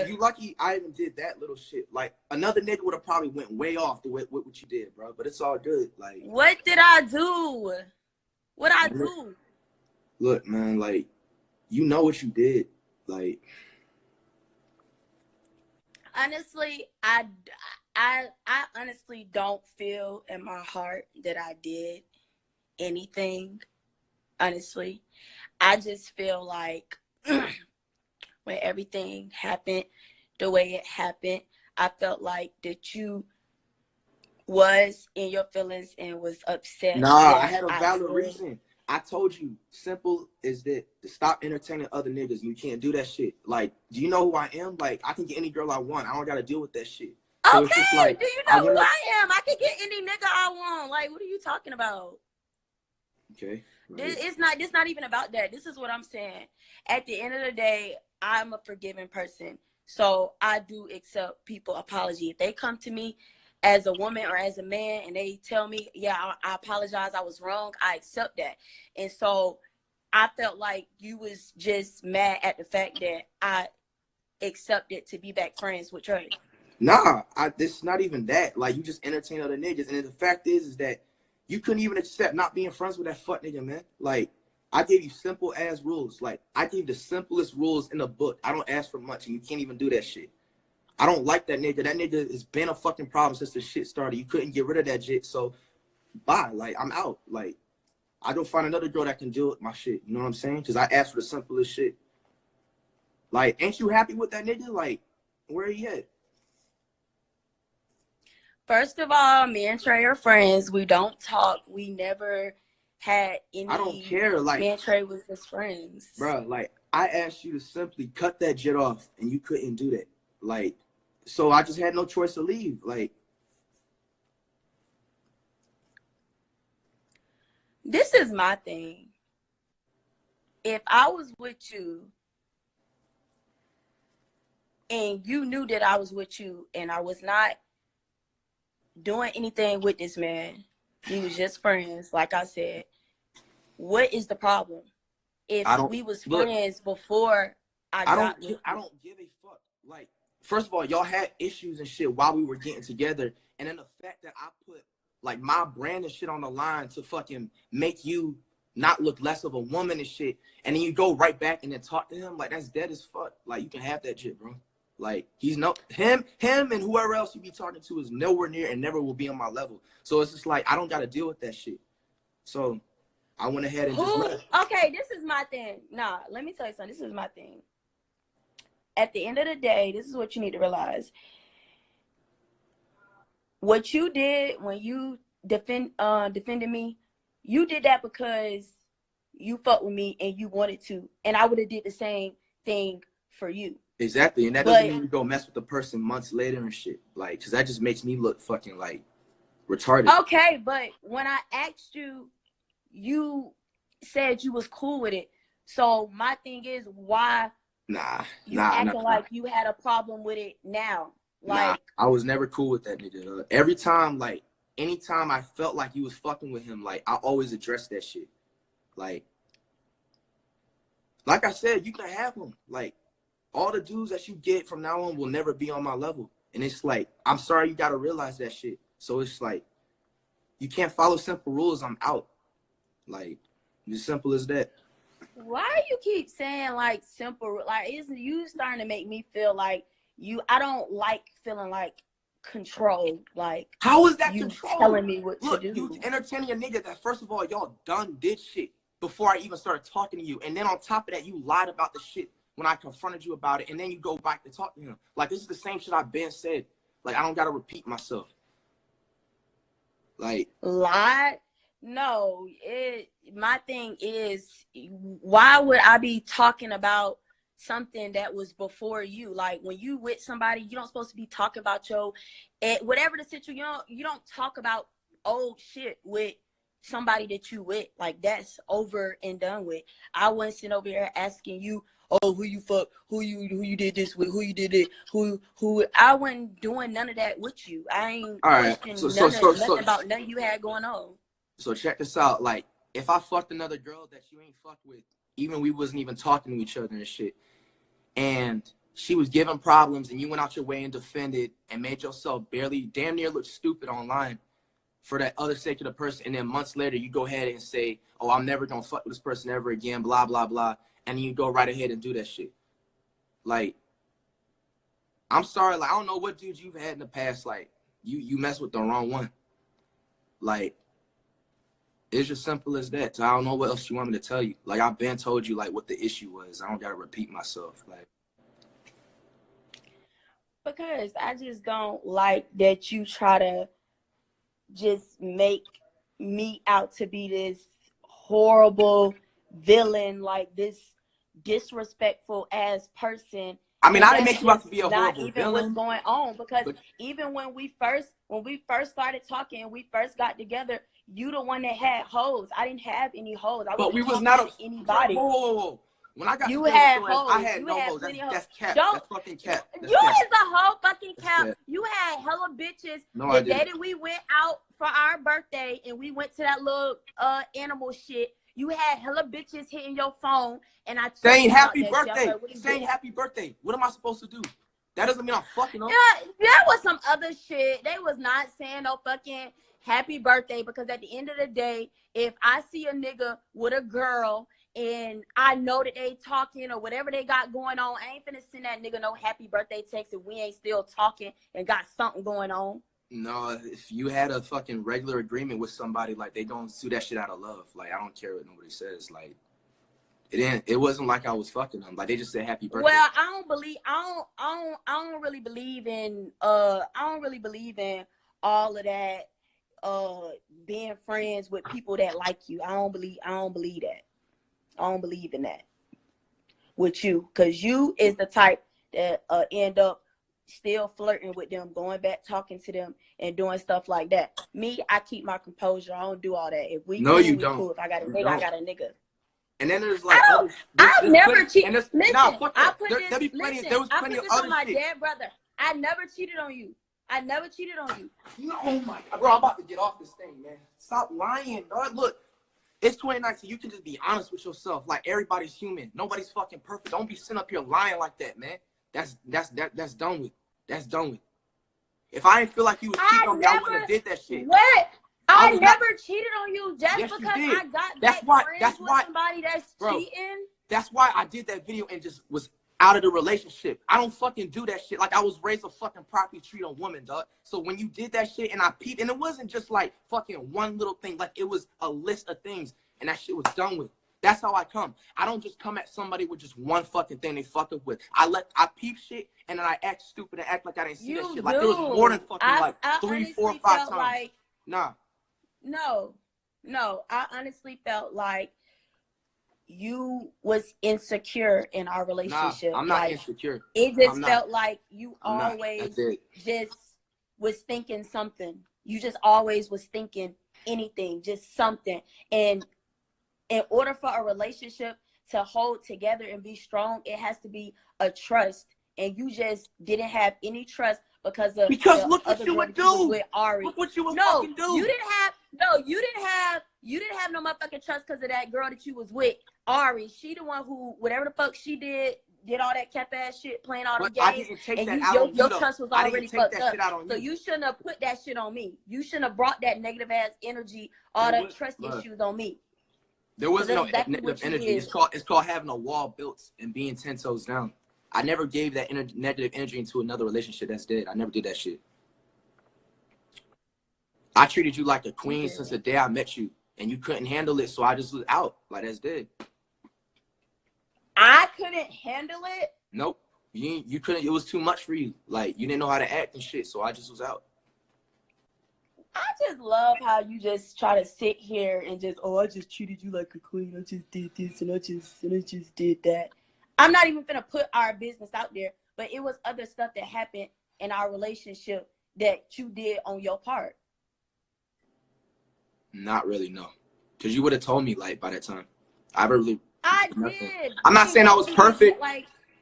You lucky I even did that little shit. Like, another nigga would have probably went way off with what you did, bro. But it's all good. Like, what did I do? What I do? Look, man, like, you know what you did. Like, honestly, I honestly don't feel in my heart that I did anything. Honestly, I just feel like when everything happened the way it happened, I felt like that you was in your feelings and was upset. Nah, that I had a valid reason. I told you, simple is that to stop entertaining other niggas. You can't do that shit. Like, do you know who I am? Like, I can get any girl I want. I don't gotta deal with that shit. So okay, it's just like, do you know who I am? I can get any nigga I want. Like, what are you talking about? Okay. Right. It's not even about that. This is what I'm saying. At the end of the day, I'm a forgiving person. So I do accept people's apology. If they come to me as a woman or as a man and they tell me, yeah, I apologize, I was wrong, I accept that. And so I felt like you was just mad at the fact that I accepted to be back friends with Trey. Nah, this is not even that. Like, you just entertain other niggas. And the fact is that you couldn't even accept not being friends with that fuck nigga, man. Like, I gave you simple ass rules. Like, I gave the simplest rules in the book. I don't ask for much, and you can't even do that shit. I don't like that nigga. That nigga has been a fucking problem since the shit started. You couldn't get rid of that shit, so bye. Like, I'm out. Like, I go find another girl that can deal with my shit. You know what I'm saying? Because I asked for the simplest shit. Like, ain't you happy with that nigga? Like, where he at? First of all, me and Trey are friends. We don't talk. We never had any. I don't care. Like, me and Trey was just friends. Bro, like, I asked you to simply cut that shit off, and you couldn't do that. Like, so I just had no choice to leave. Like, this is my thing. If I was with you and you knew that I was with you and I was not doing anything with this man, we was just friends, like I said, what is the problem? If we was friends before I don't give a fuck. Like, first of all, y'all had issues and shit while we were getting together, and then the fact that I put like my brand and shit on the line to fucking make you not look less of a woman and shit, and then you go right back and then talk to him, like, that's dead as fuck. Like, you can have that shit, bro. Like, he's no him and whoever else you be talking to is nowhere near and never will be on my level. So it's just like, I don't got to deal with that shit. So I went ahead and just left. Okay, this is my thing. Nah, let me tell you something. This is my thing. At the end of the day, this is what you need to realize. What you did when you defended me, you did that because you fucked with me and you wanted to. And I would have did the same thing for you. Exactly. And that doesn't mean you go mess with the person months later and shit. Like, because that just makes me look fucking, like, retarded. Okay, but when I asked you, you said you was cool with it. So my thing is, why you acting like you had a problem with it now? Like, I was never cool with that nigga. Every time, like, anytime I felt like you was fucking with him, like, I always addressed that shit. Like I said, you can have him. Like, all the dudes that you get from now on will never be on my level. And it's like, I'm sorry, you got to realize that shit. So it's like, you can't follow simple rules, I'm out. Like, as simple as that. Why you keep saying, like, simple? Like, isn't you starting to make me feel like I don't like feeling like controlled. Like, how is that you control? telling me what to do? You entertaining a nigga that, first of all, y'all done did shit before I even started talking to you. And then on top of that, you lied about the shit when I confronted you about it, and then you go back to talk to him. Like, this is the same shit I've been said. Like, I don't gotta repeat myself. Like, lie? No, my thing is, why would I be talking about something that was before you? Like, when you with somebody, you don't supposed to be talking about whatever the situation. You don't talk about old shit with somebody that you with. Like, that's over and done with. I wasn't sitting over here asking you, oh, who you fuck, who you did this with, who you did it, who. I wasn't doing none of that with you. I ain't questioning nothing about nothing you had going on. So check this out. Like, if I fucked another girl that you ain't fucked with, even we wasn't even talking to each other and shit, and she was giving problems and you went out your way and defended and made yourself damn near look stupid online for that other secular person, and then months later you go ahead and say, oh, I'm never gonna fuck with this person ever again, blah, blah, blah, and you go right ahead and do that shit. Like, I'm sorry, like, I don't know what dudes you've had in the past, like, you mess with the wrong one. Like, it's just simple as that. So I don't know what else you want me to tell you. Like, I've been told you, like, what the issue was. I don't gotta repeat myself, like. Because I just don't like that you try to just make me out to be this horrible villain, like this disrespectful ass person. I mean, I didn't make you out to be a horrible not even villain. What's going on? Because even when we first started talking and we first got together, you the one that had hoes. I didn't have any hoes. But we was not anybody. Whoa. When I got you had hoes. I had you no had hoes. That's cap. That's fucking cap. That's you cap. is a whole fucking cap. You had hella bitches. No, the day that we went out for our birthday and we went to that little animal shit, you had hella bitches hitting your phone, and I saying happy birthday. Saying happy birthday. What am I supposed to do? That doesn't mean I'm fucking them. Yeah, that was some other shit. They was not saying no fucking happy birthday, because at the end of the day, if I see a nigga with a girl and I know that they talking or whatever they got going on, I ain't finna send that nigga no happy birthday text if we ain't still talking and got something going on. No, if you had a fucking regular agreement with somebody, like, they don't do that shit out of love. Like, I don't care what nobody says. Like, it wasn't like I was fucking them. Like, they just said happy birthday. Well, I don't really believe in all of that being friends with people that like you. I don't believe that. I don't believe in that with you, because you is the type that end up still flirting with them, going back, talking to them, and doing stuff like that. Me, I keep my composure. I don't do all that. If we no, cool, you we don't. Cool. If I got a nigga, I got a nigga. And then there's like, I've never cheated. Listen, nah, fuck that. I put this. There was plenty of other on my dead brother. I never cheated on you. I never cheated on you. Oh my God, bro, I'm about to get off this thing, man. Stop lying, dog. Look, it's 2019. You can just be honest with yourself. Like, everybody's human. Nobody's fucking perfect. Don't be sitting up here lying like that, man. That's done with. That's done with. If I didn't feel like you was cheating on me, I wouldn't have did that shit. What? I never cheated on you just yes, because you did. I got that's back why, friends that's with why, somebody that's bro, cheating. That's why I did that video and just was out of the relationship. I don't fucking do that shit. Like, I was raised a fucking properly treat a woman, dog. So when you did that shit and I peeped, and it wasn't just like fucking one little thing. Like, it was a list of things, and that shit was done with. That's how I come. I don't just come at somebody with just one fucking thing they fuck up with. I peep shit, and then I act stupid and act like I didn't see that shit. Like, there was more than fucking 3, 4, 5 times. Like, nah. No. I honestly felt like you was insecure in our relationship. Nah, I'm not insecure. It just felt like you always just was thinking something. You just always was thinking anything, just something. And in order for a relationship to hold together and be strong, it has to be a trust. And you just didn't have any trust because look what you would do with Ari. Look what you would fucking do. You didn't have no motherfucking trust because of that girl that you was with, Ari. She the one who, whatever the fuck she did all that cap ass shit, playing all the games. I didn't take that out on you. Your trust was already fucked up. So you shouldn't have put that shit on me. You shouldn't have brought that negative ass energy, all that trust issues on me. There wasn't no negative energy. It's called having a wall built and being 10 toes down. I never gave that negative energy into another relationship that's dead. I never did that shit. I treated you like a queen since the day I met you, and you couldn't handle it, so I just was out. Like, that's dead. I couldn't handle it? Nope. You couldn't. It was too much for you. Like, you didn't know how to act and shit, so I just was out. I just love how you just try to sit here and just, I just treated you like a queen. I just did this and I just did that. I'm not even gonna put our business out there, but it was other stuff that happened in our relationship that you did on your part. Not really, no. Because you would have told me, like, by that time. I did. I'm not saying I was perfect,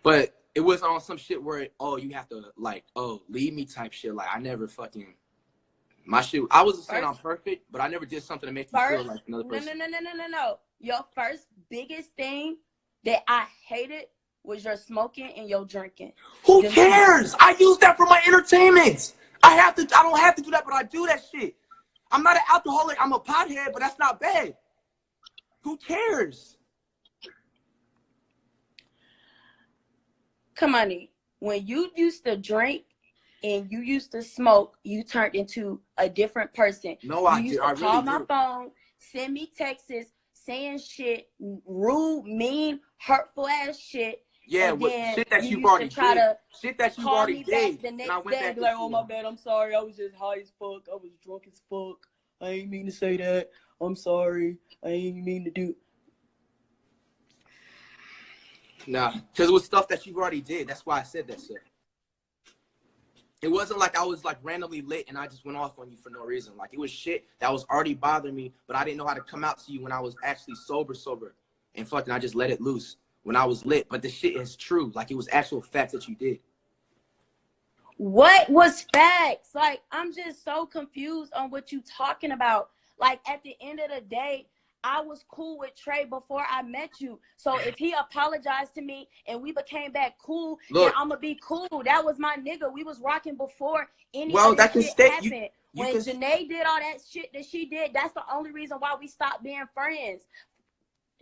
but it was on some shit where, you have to, like, leave me type shit. Like, I never fucking, my shit, I wasn't saying I'm perfect, but I never did something to make you feel like another person. No. Your first biggest thing that I hated was your smoking and your drinking. Who cares? I use that for my entertainment. I don't have to do that, but I do that shit. I'm not an alcoholic. I'm a pothead, but that's not bad. Who cares? Come on, when you used to drink and you used to smoke, you turned into a different person. No, I did. You used to call my phone, send me texts, saying shit, rude, mean, hurtful ass shit. Yeah, and then shit that you you've already try did. To shit that you've call already me did. Back the next and I went day, back be like, oh my bad, I'm sorry, I was just high as fuck, I was drunk as fuck, I ain't mean to say that, I'm sorry, I ain't mean to do. Nah, because it was stuff that you've already did. That's why I said that stuff. It wasn't like I was like randomly lit and I just went off on you for no reason. Like it was shit that was already bothering me, but I didn't know how to come out to you when I was actually sober. And fucking I just let it loose when I was lit. But the shit is true. Like it was actual facts that you did. What was facts? Like, I'm just so confused on what you talking about. Like, at the end of the day, I was cool with Trey before I met you. So if he apologized to me and we became back cool, then I'm gonna be cool. That was my nigga. We was rocking before any of this shit happened. When Janae did all that shit that she did, that's the only reason why we stopped being friends.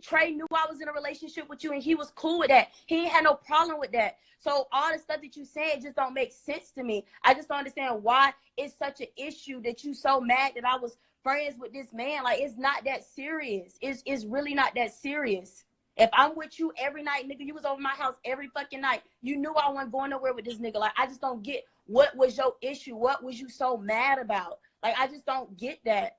Trey knew I was in a relationship with you and he was cool with that. He ain't had no problem with that. So all the stuff that you said just don't make sense to me. I just don't understand why it's such an issue that you so mad that I was friends with this man. Like, it's not that serious. It's really not that serious. If I'm with you every night, nigga, you was over my house every fucking night. You knew I wasn't going nowhere with this nigga. Like, I just don't get what was your issue. What was you so mad about? Like, I just don't get that.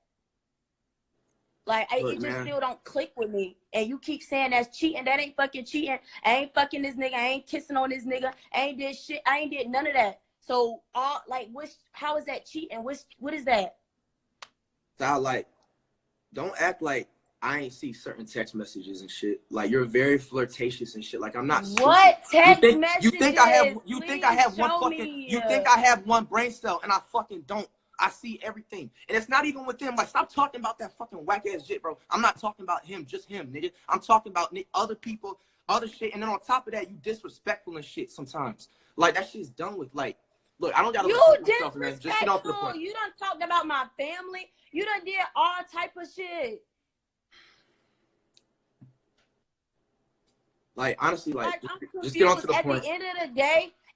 Like, it just still don't click with me. And you keep saying that's cheating. That ain't fucking cheating. I ain't fucking this nigga. I ain't kissing on this nigga. I ain't did shit. I ain't did none of that. So, how is that cheating? What is that? So, like, don't act like I ain't see certain text messages and shit. Like, you're very flirtatious and shit. Like, I'm not stupid. What text messages? You think I have one brain cell and I fucking don't. I see everything. And it's not even with him. Like, stop talking about that fucking whack ass shit, bro. I'm not talking about him, just him, nigga. I'm talking about other people, other shit. And then on top of that, you disrespectful and shit sometimes. Like, that shit's done with. Like, look, I don't gotta You myself, man. Just get off to the point. You done talked about my family. You done did all type of shit. Like, honestly, like I'm confused. Just get on to the point.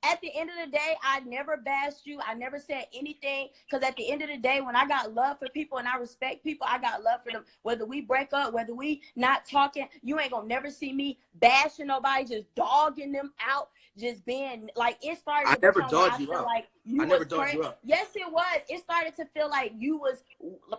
At the end of the day, I never bashed you. I never said anything. Because at the end of the day, when I got love for people and I respect people, I got love for them. Whether we break up, whether we not talking, you ain't going to never see me bashing nobody, just dogging them out, just being like, it started. I never dogged you up. Like I never dogged you up. Yes, it was. It started to feel like you was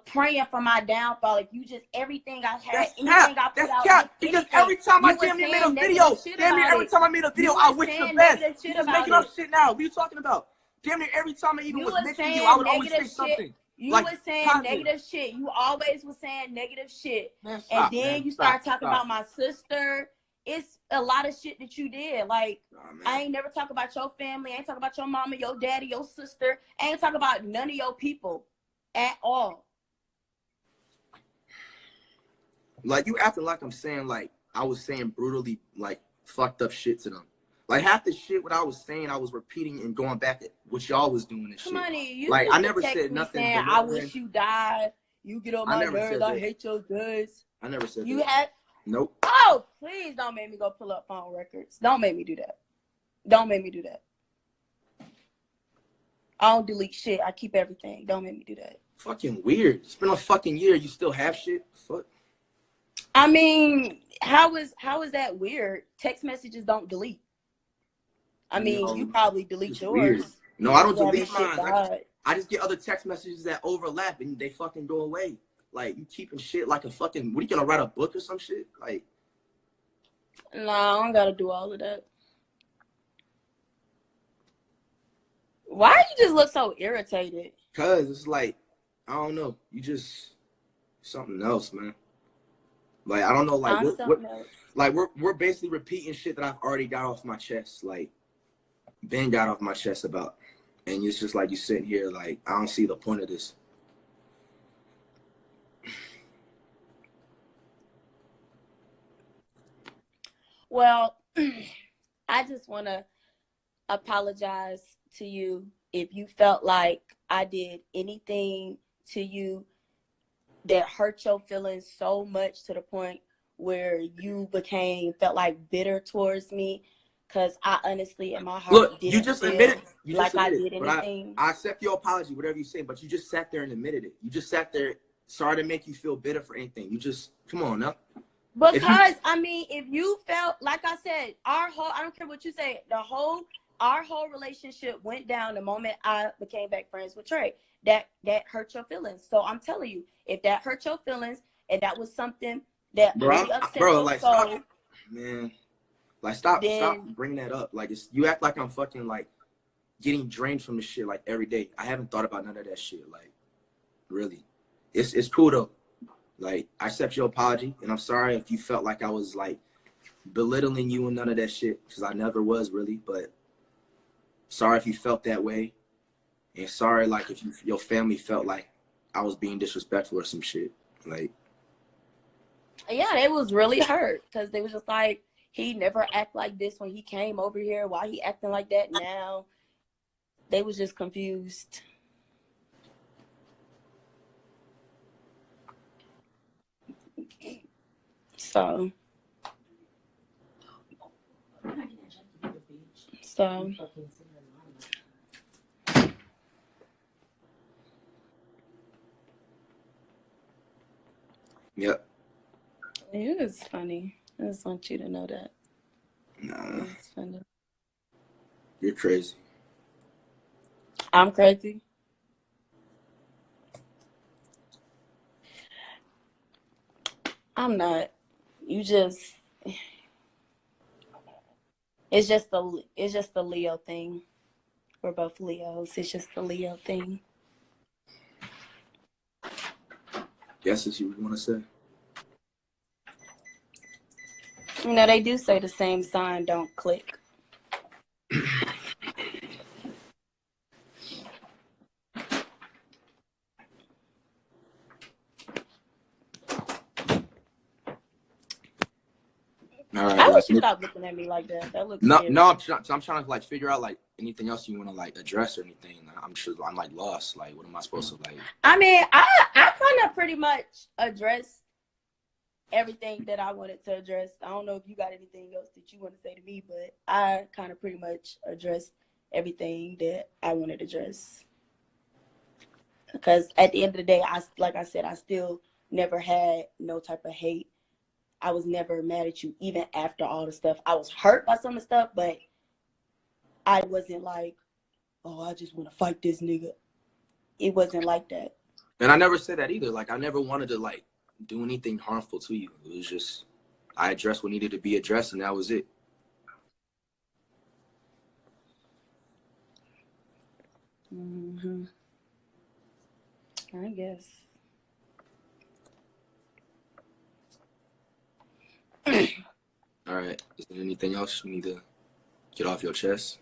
praying for my downfall. Like you just, everything I had, anything I put out. Cap. Because every time I damn near made a video, every time I made a video, I wish the best. You just making up shit now. What are you talking about? Damn near every time I even was mentioning you, I would always say something. You was saying negative shit. You always was saying negative shit. Man, stop, and then you start talking about my sister. It's a lot of shit that you did. Like, I ain't never talk about your family. I ain't talk about your mama, your daddy, your sister. I ain't talk about none of your people at all. Like, you acting like I'm saying, like, I was saying brutally, like, fucked up shit to them. Like, half the shit what I was saying, I was repeating and going back at what y'all was doing and shit. You like, I never said nothing. Saying, I wish you died. You get on my nerves. I hate your guts. I never said that. You had... Nope. Oh, please don't make me go pull up phone records. Don't make me do that. Don't make me do that. I don't delete shit. I keep everything. Don't make me do that. Fucking weird. It's been a fucking year. You still have shit? Fuck. I mean, how is that weird? Text messages don't delete. I mean, you probably delete yours. Weird. No, I don't delete mine. I just get other text messages that overlap and they fucking go away. Like, you keeping shit like a fucking... What, are you gonna write a book or some shit? Like... No, I don't gotta do all of that. Why you just look so irritated? Cause it's like, I don't know. You just... Something else, man. Like, I don't know, like... Like, we're basically repeating shit that I've already got off my chest. Like, Ben got off my chest about. And it's just like, you sitting here like, I don't see the point of this. Well, I just want to apologize to you if you felt like I did anything to you that hurt your feelings so much to the point where you felt like bitter towards me, because I honestly in my heart Look, didn't you just feel admitted. You just like I admitted. did But anything. I accept your apology, whatever you say. But you just sat there and admitted it. You just sat there. Sorry to make you feel bitter for anything. You just come on now. Because I mean, if you felt like I said, I don't care what you say, our whole relationship went down the moment I became back friends with Trey. That hurt your feelings. So I'm telling you, if that hurt your feelings and that was something that really upset your like, soul, stop, man. Like, stop bringing that up. Like, you act like I'm fucking like getting drained from this shit like every day. I haven't thought about none of that shit. Like, really, it's cool though. Like, I accept your apology, and I'm sorry if you felt like I was like belittling you and none of that shit, because I never was really. But sorry if you felt that way, and sorry like if your family felt like I was being disrespectful or some shit. Like, yeah, they was really hurt because they was just like, he never act like this when he came over here. Why he acting like that now? They was just confused. So yep. it was funny. I just want you to know that. Nah, It's funny. you're crazy. I'm crazy. I'm not. You just. It's just the Leo thing. We're both Leos. It's just the Leo thing. Guess what you want to say? You know, they do say the same sign don't click. All right. I wish you stopped looking at me like that. That looks scary. No. I'm trying to like figure out like anything else you want to like address or anything. I'm sure I'm like lost. Like, what am I supposed to like? I mean, I kind of pretty much addressed everything that I wanted to address. I don't know if you got anything else that you want to say to me, but I kind of pretty much addressed everything that I wanted to address. Because at the end of the day, like I said, I still never had no type of hate. I was never mad at you, even after all the stuff. I was hurt by some of the stuff, but I wasn't like, oh, I just want to fight this nigga. It wasn't like that. And I never said that either. Like, I never wanted to like do anything harmful to you. It was just I addressed what needed to be addressed, and that was it. Mm-hmm. I guess. All right. Is there anything else you need to get off your chest?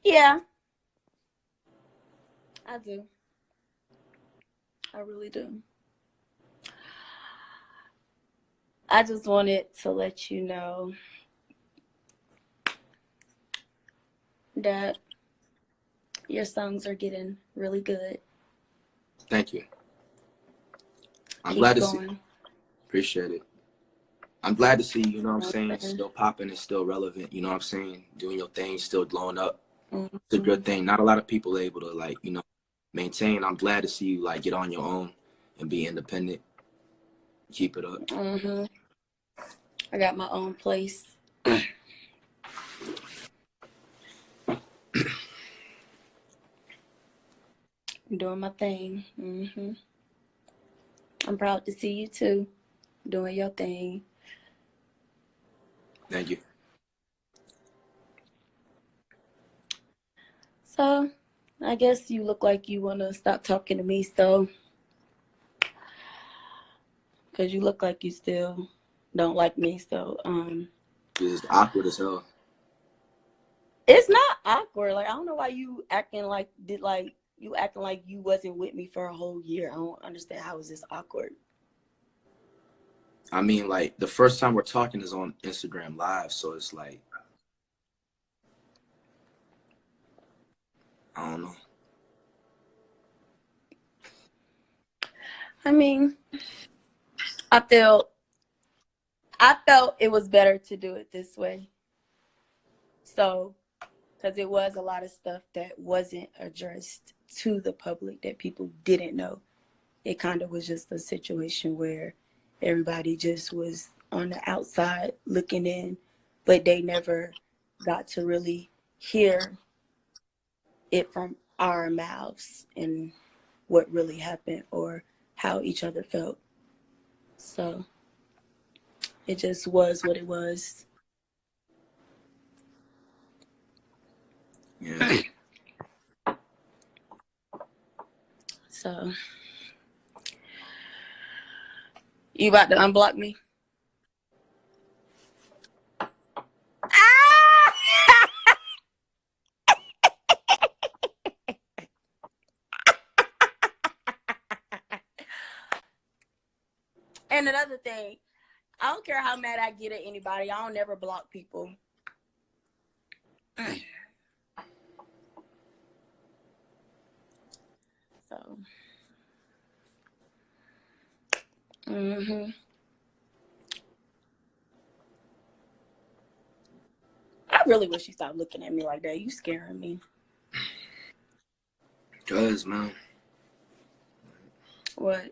Yeah. I do. I really do. I just wanted to let you know that your songs are getting really good. Thank you. I'm Keep glad to going. see. Appreciate it. I'm glad to see, you know what I'm saying, still popping and still relevant, you know what I'm saying, doing your thing, still blowing up. Mm-hmm. It's a good thing. Not a lot of people are able to, like, you know, maintain. I'm glad to see you, like, get on your own and be independent. Keep it up. Mm-hmm. I got my own place. I'm doing my thing. Mm-hmm. I'm proud to see you, too, doing your thing. Thank you. So, I guess you look like you want to stop talking to me, so. Because you look like you still don't like me, so. It's awkward as hell. It's not awkward. Like, I don't know why you acting like you wasn't with me for a whole year. I don't understand how is this awkward. I mean, like, the first time we're talking is on Instagram Live, so it's like, I don't know. I mean, I felt it was better to do it this way. So, because it was a lot of stuff that wasn't addressed to the public that people didn't know. It kind of was just a situation where everybody just was on the outside looking in, but they never got to really hear it from our mouths and what really happened or how each other felt. So it just was what it was. Yeah. So you about to unblock me? And another thing, I don't care how mad I get at anybody. I don't never block people. So, I really wish you stopped looking at me like that. You scaring me. Cuz, man. What?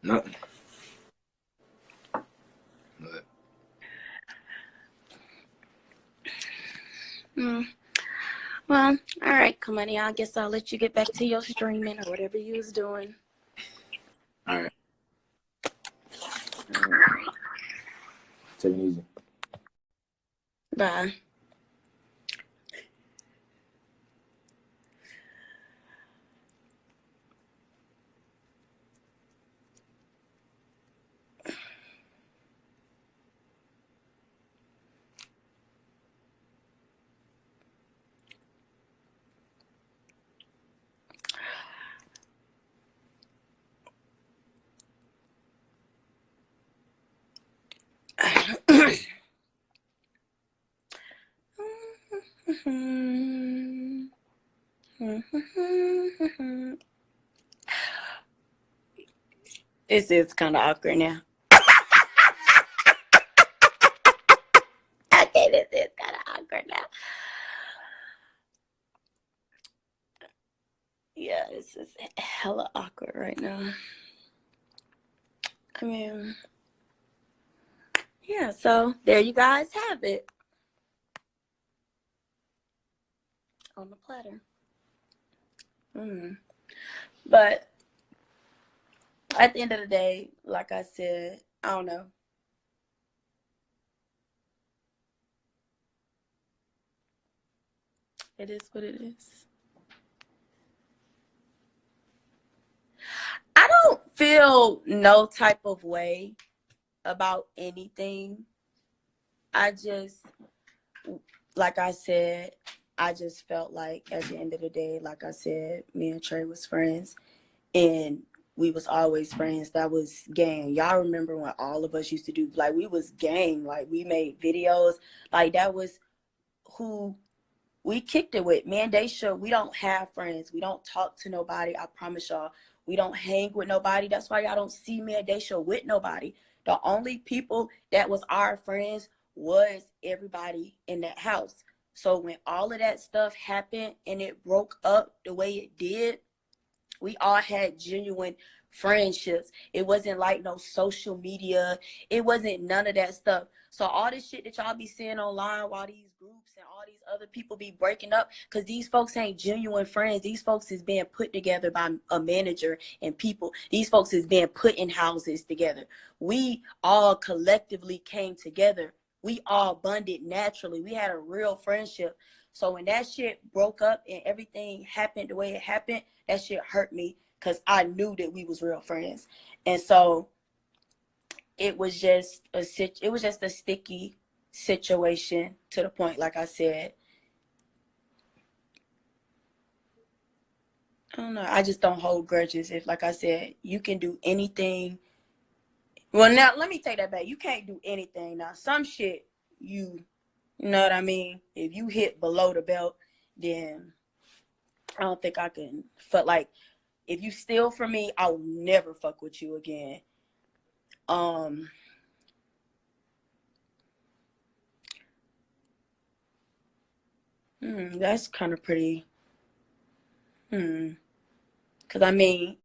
Nothing. But Well, all right, Kamani. I guess I'll let you get back to your streaming or whatever you was doing. all right. All right. Take it easy. Bye. This is kind of awkward now. Okay, this is kind of awkward now. Yeah, this is hella awkward right now. I mean, yeah, so there you guys have it. On the platter. But at the end of the day, like I said, I don't know. It is what it is. I don't feel no type of way about anything. I just, like I said, I just felt like at the end of the day, like I said, me and Trey was friends and we was always friends. That was gang. Y'all remember when all of us used to do, like, we was gang, like we made videos, like that was who we kicked it with. Me and Daisha, we don't have friends. We don't talk to nobody. I promise y'all. We don't hang with nobody. That's why y'all don't see me and Daisha with nobody. The only people that was our friends was everybody in that house. So when all of that stuff happened and it broke up the way it did, we all had genuine friendships. It wasn't like no social media. It wasn't none of that stuff. So all this shit that y'all be seeing online while these groups and all these other people be breaking up, because these folks ain't genuine friends. These folks is being put together by a manager and people. These folks is being put in houses together. We all collectively came together. We all bonded naturally. We had a real friendship. So when that shit broke up and everything happened the way it happened, that shit hurt me because I knew that we was real friends. And so it was just a sticky situation to the point, like I said, I don't know. I just don't hold grudges. If, like I said, you can do anything Well, now let me take that back. You can't do anything now. Some shit you know what I mean? If you hit below the belt, then I don't think I can fuck. Like, if you steal from me, I will never fuck with you again. That's kind of pretty. Because I mean,